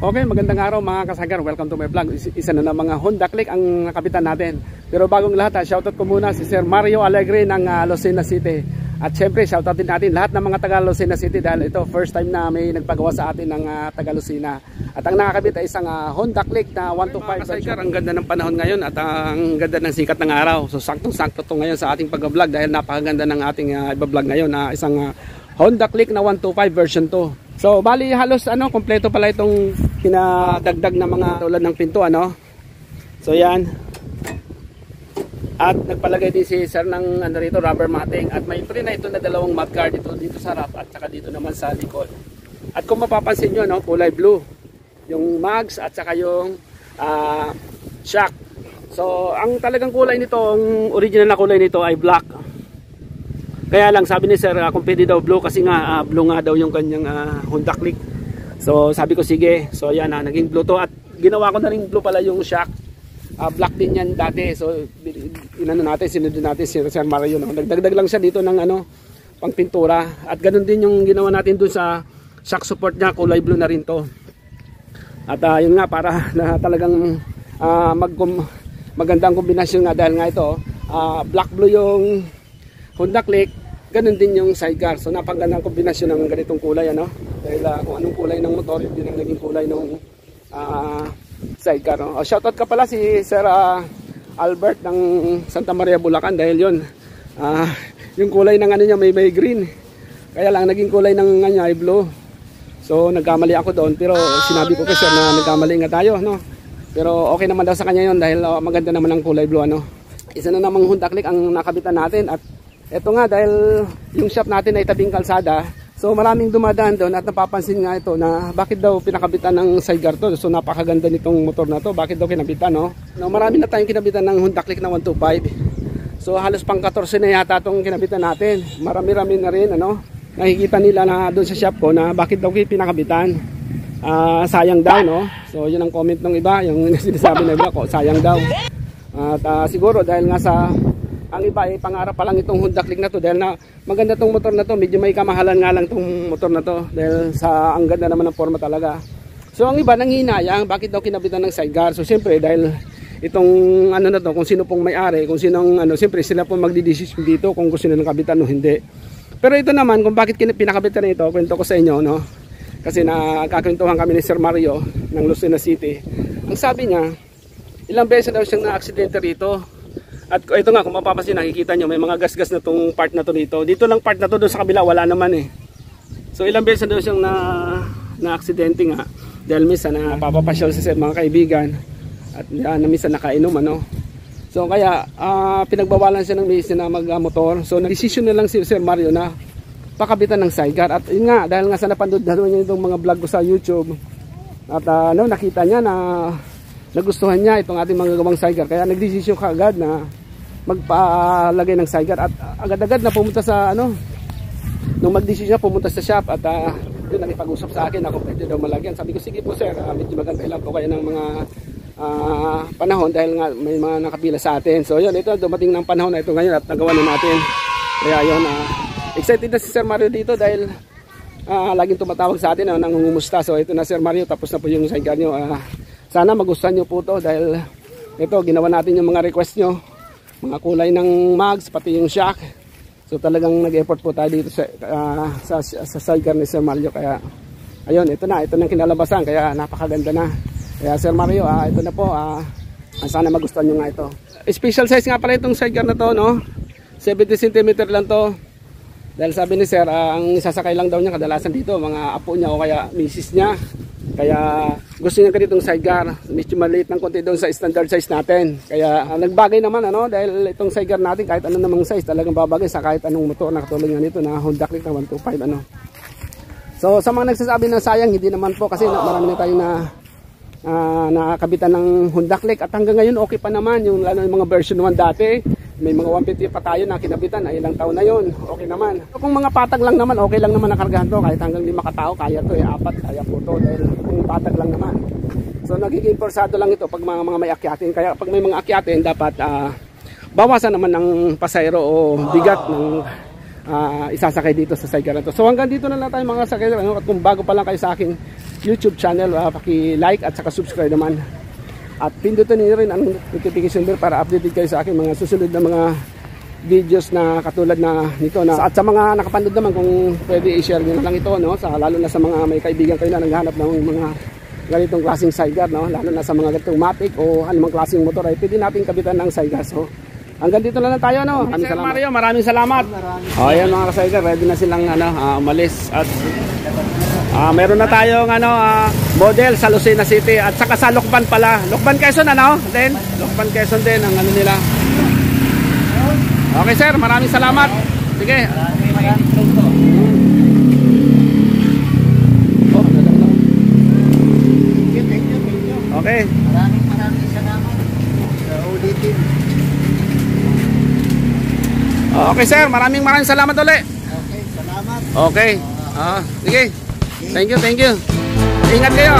Okay, magandang araw mga kasagar. Welcome to my vlog. Isa na mga Honda Click ang nakabitan natin. Pero bagong lahat, shoutout ko muna si Sir Mario Alegre ng Lucena City. At syempre, shoutout din natin lahat ng mga taga Lucena City dahil ito first time na may nagpagawa sa atin ng taga Lucena. At ang nakakabit ay isang Honda Click na 125 kasagar. Ang ganda ng panahon ngayon at ang ganda ng sikat ng araw. So saktong-sakto to ngayon sa ating pag-vlog dahil napakaganda ng ating i-vlog ngayon na isang Honda Click na 125 version 2. So bali halos kompleto pala itong pinadagdag na mga tulad ng pinto So yan. At nagpalagay din si sir ng rito rubber matting at may free na ito na dalawang mudguard dito sa harap at saka dito naman sa likod. At kung mapapansin nyo kulay blue yung mags at saka yung shock. So ang talagang kulay nito, ang original na kulay nito ay black. Kaya lang sabi ni sir kung pwede daw blue kasi nga blue nga daw yung kanyang Honda Click. So sabi ko sige. So yan naging blue to at ginawa ko na rin blue pala yung shock. Black din yan dati. So sinunod natin si Sir Mario. Nagdagdag lang siya dito ng pang pintura. At ganun din yung ginawa natin dun sa shock support niya. Kulay blue na rin to. At yun nga para na talagang magandang kombinasyon nga dahil nga ito black blue yung Honda Click, ganun din yung sidecar. So napagandang kombinasyon ng ganitong kulay dahil kung anong kulay ng motor, yun din ang naging kulay ng sidecar. Shoutout ka pala si Sir Albert ng Santa Maria, Bulacan dahil yun yung kulay ng niya may green. Kaya lang naging kulay ng niya ay blue. So nagkamali ako doon pero sinabi ko kasi na nagkamali nga tayo Pero okay naman daw sa kanya yun dahil maganda naman ang kulay blue Isa na namang Honda Click ang nakabitan natin at eto nga dahil yung shop natin ay tabing kalsada. So maraming dumadaan doon at napapansin nga ito na bakit daw pinakabitan ng sidecar to. So napakaganda nitong motor na to. Bakit daw kinabitan marami na tayong kinabitan ng Honda Click na 125. So halos pang 14 na yata itong kinabitan natin. Marami-rami na rin nakikita nila na doon sa shop ko na bakit daw pinakabitan. Sayang daw So yun ang comment ng iba, yung sinasabi ng iba ko, sayang daw. At siguro dahil nga sa ang iba ay pangarap pa lang itong Honda Click na to dahil na maganda tong motor na to, medyo may kamahalan nga lang tong motor na to dahil sa ang ganda naman ng forma talaga. So ang iba nanghihinayang bakit daw kinabitan ng sidecar. So siyempre dahil itong na to, kung sino pong may-ari, kung sinong siyempre sila pong magdidesisyon dito kung gusto nilang kabitan o hindi. Pero ito naman kung bakit pinakabitan na ito, kwento ko sa inyo kasi nakakwentuhan kami ni Sir Mario ng Lucena City. Ang sabi niya, ilang beses daw siyang na-aksidente rito. At ito nga kung mapapansin nakikita nyo may mga gas-gas na tong part na to dito. Dito lang part na to, doon sa kabila wala naman So ilang beses daw siyang na-aksidente nga dahil minsan napapapasyal sa mga kaibigan at minsan nakainom So kaya pinagbawalan siya ng misis na mag-motor. So nag-decision na lang si Sir Mario na pakabitan ng sidecar. At yun nga dahil nga sa napanood niya itong mga vlog ko sa YouTube at nakita niya na nagustuhan niya itong ating mga gawang sidecar. Kaya nag-decision ka agad na magpalagay ng sidecar at agad-agad na pumunta sa nung mag-decision siya pumunta sa shop at yun nakipag-usap sa akin ako pwede daw malagyan. Sabi ko sige po sir, medyo maganda lang po kayo ng mga panahon dahil nga may mga nakapila sa atin. So yun, ito dumating ng panahon na ito ngayon at nagawa na natin. Kaya yun, excited na si Sir Mario dito dahil laging tumatawag sa atin nangungumusta. So ito na Sir Mario, tapos na po yung sidecar nyo. Sana magustuhan nyo po to dahil ito ginawa natin yung mga request nyo, mga kulay ng mags pati yung shock. So talagang nag-effort po tayo dito sa sidecar ni Sir Mario. Kaya ayun, ito na kinalabasan kaya napakaganda na. Kaya Sir Mario, ito na po, sana magustuhan nyo nga ito. Special size nga pala itong sidecar na to 70 cm lang to. Dahil sabi ni Sir, ang isasakay lang daw niya kadalasan dito mga apo niya o kaya misis niya. Kaya gusto niya ganitong sidecar, medyo maliit ng konti doon sa standard size natin. Kaya nagbagay naman dahil itong sidecar natin kahit anong namang size talagang babagay sa kahit anong motor na katulad nga nito na Honda Click na 125 So sa mga nagsasabi na sayang, hindi naman po kasi marami na tayong nakakabitan ng Honda Click at hanggang ngayon okay pa naman yung lalo yung mga version 1 dati. May mga 150 pa tayo na kinabitan ay ilang taon na yun, okay naman. Kung mga patag lang naman, okay lang naman nakargahan to kahit hanggang 5 katao, kaya to 4 kaya po to dahil kung patag lang naman. So nagiging forsado lang ito pag mga may akyatin. Kaya pag may mga akyatin dapat bawasan naman ng pasayro o bigat ng isasakay dito sa sidecar na to. So hanggang dito na lang tayo mga sakay, ano? At kung bago pa lang kayo sa aking YouTube channel, paki-like at saka subscribe naman. At pindutin niyo rin ang notification bell para updated kayo sa aking mga susunod na mga videos na katulad na nito na. At sa mga nakapanood naman, kung pwede i-share niyo na lang ito, no? Lalo na sa mga may kaibigan kayo na naghahanap ng mga ganitong klaseng sidecar, no? Lalo na sa mga ganitong Matic o anumang klaseng motor ay pwede natin kabitan ng sidecar. So hanggang dito na lang tayo, no? Maraming salamat. Ayan mga ka-sidecar, ready na silang umalis. At meron na tayong model sa Lucena City at saka sa Lucban pala. Lucban Quezon Lucban Quezon din ang nila. Okay sir, maraming salamat. Sige. Okay. Maraming salamat sa ulitin. Okay sir, maraming salamat ulit. Okay, salamat. Okay. Sige. Thank you. Ingat kayo.